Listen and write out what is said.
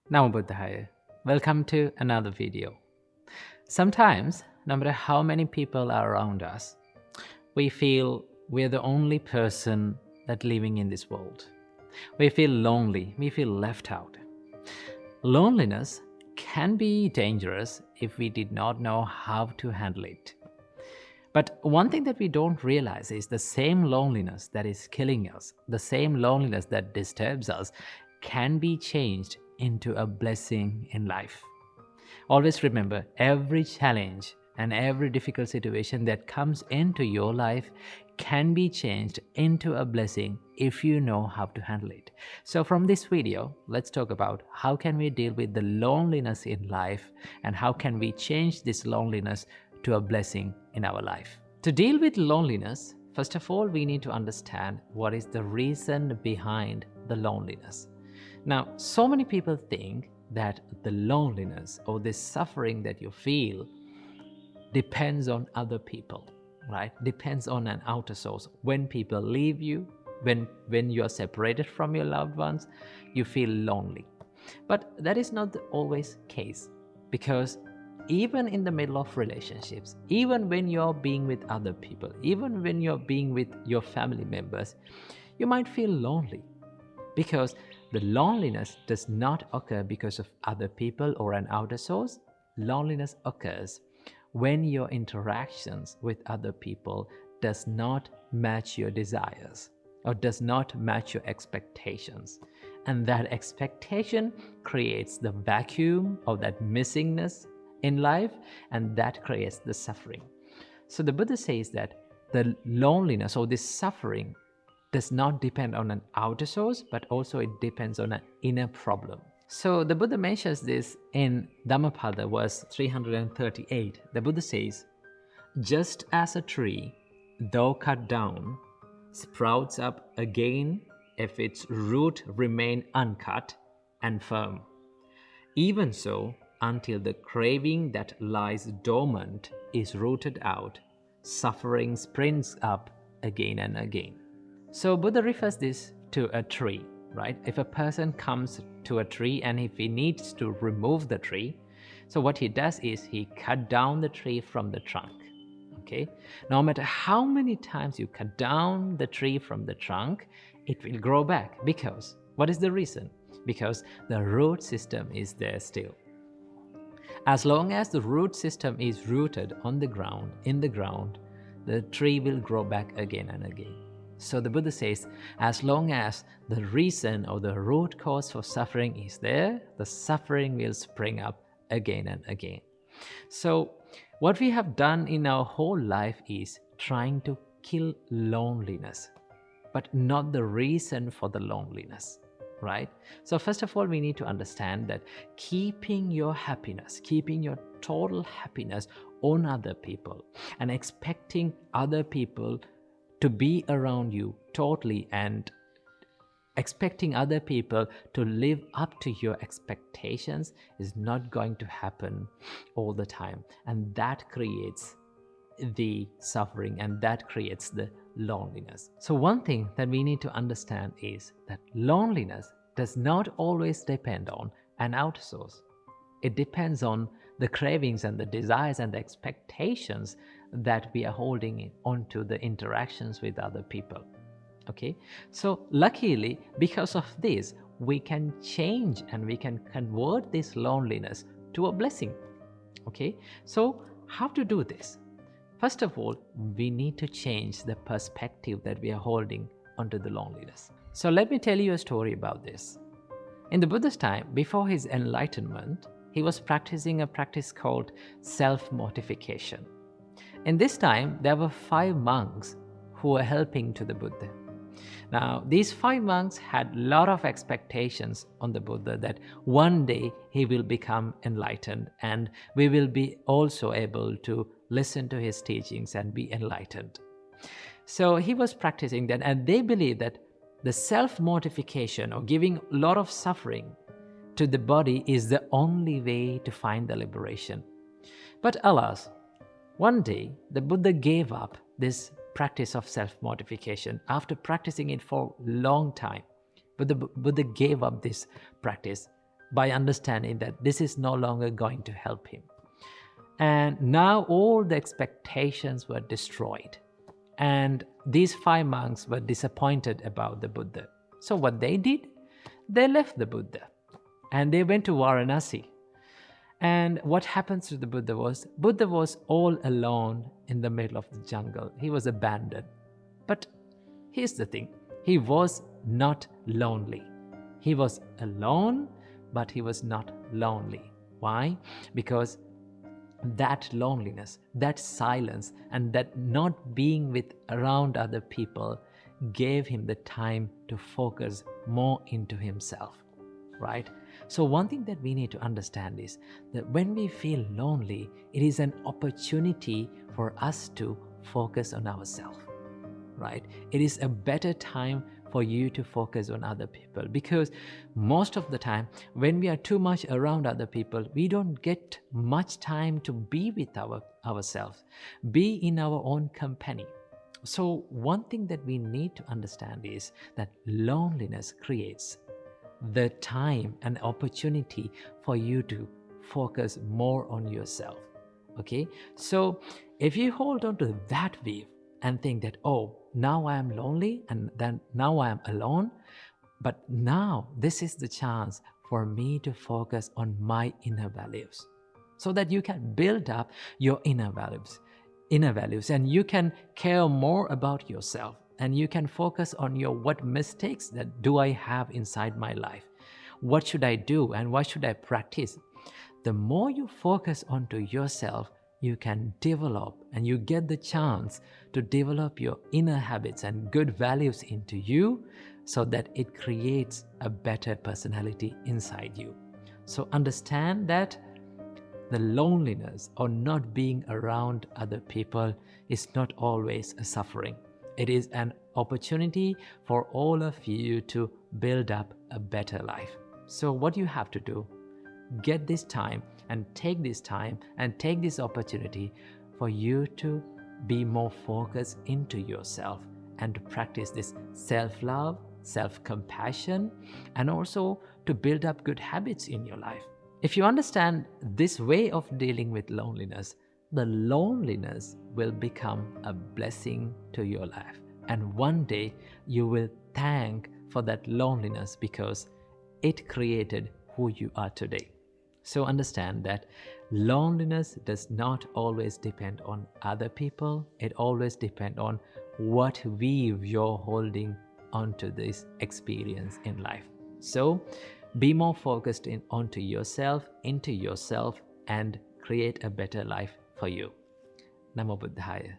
Namo Buddhaya. Welcome to another video. Sometimes, no matter how many people are around us, we feel we're the only person that living in this world. We feel lonely, we feel left out. Loneliness can be dangerous if we did not know how to handle it. But one thing that we don't realize is the same loneliness that is killing us, the same loneliness that disturbs us, can be changed into a blessing in life. Always remember, every challenge and every difficult situation that comes into your life can be changed into a blessing if you know how to handle it. So from this video, let's talk about how can we deal with the loneliness in life and how can we change this loneliness to a blessing in our life. To deal with loneliness, first of all, we need to understand what is the reason behind the loneliness. Now, so many people think that the loneliness or the suffering that you feel depends on other people, right? Depends on an outer source. When people leave you, when you are separated from your loved ones, you feel lonely. But that is not always the case, because even in the middle of relationships, even when you're being with other people, even when you're being with your family members, you might feel lonely, because the loneliness does not occur because of other people or an outer source. Loneliness occurs when your interactions with other people does not match your desires or does not match your expectations. And that expectation creates the vacuum of that missingness in life, and that creates the suffering. So the Buddha says that the loneliness or this suffering does not depend on an outer source, but also it depends on an inner problem. So the Buddha mentions this in Dhammapada verse 338. The Buddha says, just as a tree, though cut down, sprouts up again if its root remain uncut and firm. Even so, until the craving that lies dormant is rooted out, suffering springs up again and again. So Buddha refers this to a tree, right? If a person comes to a tree and if he needs to remove the tree, so what he does is he cut down the tree from the trunk, okay? No matter how many times you cut down the tree from the trunk, it will grow back. Because, what is the reason? Because the root system is there still. As long as the root system is rooted on the ground, in the ground, the tree will grow back again and again. So the Buddha says, as long as the reason or the root cause for suffering is there, the suffering will spring up again and again. So what we have done in our whole life is trying to kill loneliness, but not the reason for the loneliness, right? So first of all, we need to understand that keeping your happiness, keeping your total happiness on other people and expecting other people to be around you totally and expecting other people to live up to your expectations is not going to happen all the time. And that creates the suffering and that creates the loneliness. So one thing that we need to understand is that loneliness does not always depend on an outer source. It depends on the cravings and the desires and the expectations that we are holding onto the interactions with other people. Okay, so luckily, because of this, we can change and we can convert this loneliness to a blessing. Okay, so how to do this? First of all, we need to change the perspective that we are holding onto the loneliness. So let me tell you a story about this. In the Buddha's time, before his enlightenment, he was practicing a practice called self-mortification. In this time, there were 5 monks who were helping to the Buddha. Now, these 5 monks had a lot of expectations on the Buddha that one day he will become enlightened and we will be also able to listen to his teachings and be enlightened. So he was practicing that, and they believed that the self-mortification or giving a lot of suffering to the body is the only way to find the liberation. But alas, one day the Buddha gave up this practice of self-mortification after practicing it for a long time. But the Buddha gave up this practice by understanding that this is no longer going to help him. And now all the expectations were destroyed. And these 5 monks were disappointed about the Buddha. So what they did, they left the Buddha and they went to Varanasi. And what happens to the Buddha was all alone in the middle of the jungle. He was abandoned. But here's the thing, he was not lonely. He was alone, but he was not lonely. Why? Because that loneliness, that silence, and that not being with around other people gave him the time to focus more into himself, right? So one thing that we need to understand is that when we feel lonely, it is an opportunity for us to focus on ourselves, right? It is a better time for you to focus on other people, because most of the time when we are too much around other people, we don't get much time to be with ourselves, be in our own company. So one thing that we need to understand is that loneliness creates the time and opportunity for you to focus more on yourself. Okay, so if you hold on to that view and think that, oh, now I am lonely and then now I am alone, but now this is the chance for me to focus on my inner values, so that you can build up your inner values, and you can care more about yourself, and you can focus on what mistakes that do I have inside my life, what should I do and what should I practice. The more you focus onto yourself, you can develop and you get the chance to develop your inner habits and good values into you, so that it creates a better personality inside you. So understand that the loneliness or not being around other people is not always a suffering. It is an opportunity for all of you to build up a better life. So what you have to do, get this time and take this time and take this opportunity for you to be more focused into yourself and to practice this self-love, self-compassion, and also to build up good habits in your life. If you understand this way of dealing with loneliness, the loneliness will become a blessing to your life. And one day you will thank for that loneliness because it created who you are today. So understand that loneliness does not always depend on other people. It always depends on what weave you're holding onto this experience in life. So be more focused onto yourself, into yourself, and create a better life for you. Namo Buddhaya.